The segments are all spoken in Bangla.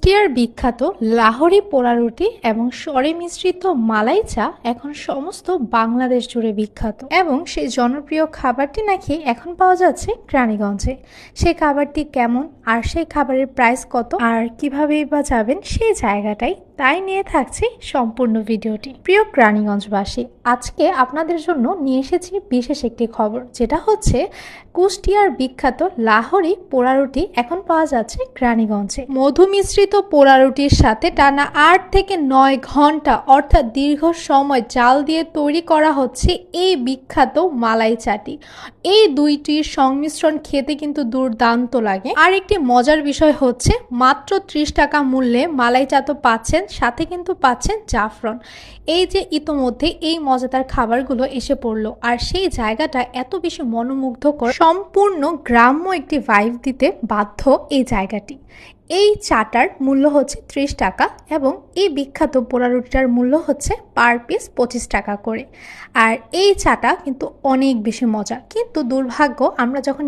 কুষ্টিয়ার বিখ্যাত লাহোরি পোড়া রুটি এবং সরে মিশ্রিত মালাই চা এখন সমস্ত বাংলাদেশ জুড়ে বিখ্যাত এবং সেই জনপ্রিয় খাবারটি নাকি এখন পাওয়া যাচ্ছে কেরানীগঞ্জে। সেই খাবারটি কেমন আর সেই খাবারের প্রাইস কত আর কিভাবেই বা যাবেন সেই জায়গাটাই তাই নিয়ে থাকছে সম্পূর্ণ ভিডিওটি। প্রিয় কেরানীগঞ্জবাসী, আজকে আপনাদের জন্য নিয়ে এসেছি বিশেষ একটি খবর, যেটা হচ্ছে কুষ্টিয়ার বিখ্যাত লাহোরি পোড়া রুটি এখন পাওয়া যাচ্ছে কেরানীগঞ্জে। মধু মিশ্রিত পোড়া রুটির সাথে টানা 8 থেকে 9 ঘন্টা অর্থাৎ দীর্ঘ সময় জাল দিয়ে তৈরি করা হচ্ছে এই বিখ্যাত মালাই চাটি। এই দুইটির সংমিশ্রণ খেতে কিন্তু দুর্দান্ত লাগে। আর একটি মজার বিষয় হচ্ছে মাত্র 30 টাকা মূল্যে মালাই চা তো পাচ্ছেন, সাথে কিন্তু পাচ্ছেন জাফরান। এই যে ইতোমধ্যে এই মজাদার খাবারগুলো এসে পড়লো, আর সেই জায়গাটা এত বেশি মনোমুগ্ধকর, সম্পূর্ণ গ্রাম্য একটি ভাইব দিতে বাধ্য এই জায়গাটি। এই চাটার মূল্য হচ্ছে 30 টাকা এবং এই বিখ্যাত পোড়া রুটিটার মূল্য হচ্ছে পার পিস 25 টাকা করে। আর এই চাটা কিন্তু অনেক বেশি মজা, কিন্তু দুর্ভাগ্য আমরা যখন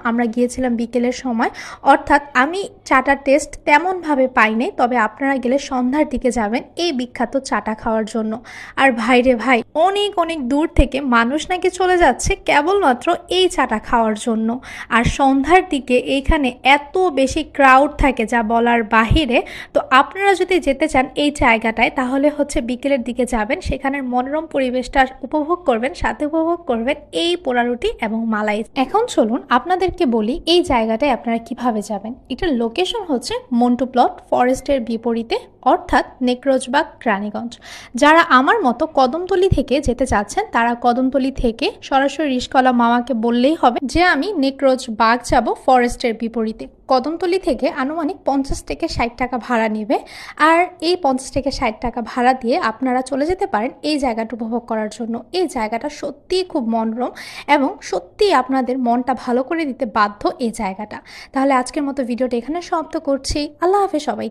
আমরা গিয়েছিলাম বিকেলের সময়, অর্থাৎ আমি চাটার টেস্ট তেমনভাবে পাইনি। তবে আপনারা গেলে সন্ধ্যার দিকে যাবেন এই বিখ্যাত চাটা খাওয়ার জন্য। আর ভাইরে ভাই, অনেক অনেক দূর থেকে মানুষ নাকি চলে যাচ্ছে কেবলমাত্র এই চাটা খাওয়ার জন্য। আর সন্ধ্যার দিকে এইখানে এত বেশি ক্রাউড থাকে যা বলার বাহিরে। তো আপনারা যদি যেতে চান এই জায়গাটায়, তাহলে হচ্ছে বিকেলের দিকে যাবেন, সেখানের মনোরম পরিবেশটা উপভোগ করবেন, সাথে উপভোগ করবেন এই পোড়া রুটি এবং মালাই। এখন চলুন আপনাদেরকে বলি এই জায়গাটায় আপনারা কিভাবে যাবেন। এটার লোকেশন হচ্ছে মন্টু প্লট ফরেস্টের বিপরীতে, অর্থাৎ নেকরোজবাগ, কেরানীগঞ্জ। যারা আমার মতো কদমতলী থেকে যেতে চাচ্ছেন, তারা কদমতলী থেকে সরাসরি রিস্কওয়ালা মামাকে বললেই হবে যে আমি নেকরোজবাগ যাব ফরেস্টের বিপরীতে। কদমতলী থেকে আনুমানিক 50 থেকে 60 টাকা ভাড়া নেবে। আর এই 50 থেকে 60 টাকা ভাড়া দিয়ে আপনারা চলে যেতে পারেন এই জায়গাটা উপভোগ করার জন্য। এই জায়গাটা সত্যিই খুব মনোরম এবং সত্যিই আপনাদের মনটা ভালো করে দিতে বাধ্য এই জায়গাটা। তাহলে আজকের মতো ভিডিওটা এখানে সমাপ্ত করছি। আল্লাহ হাফেজ সবাই।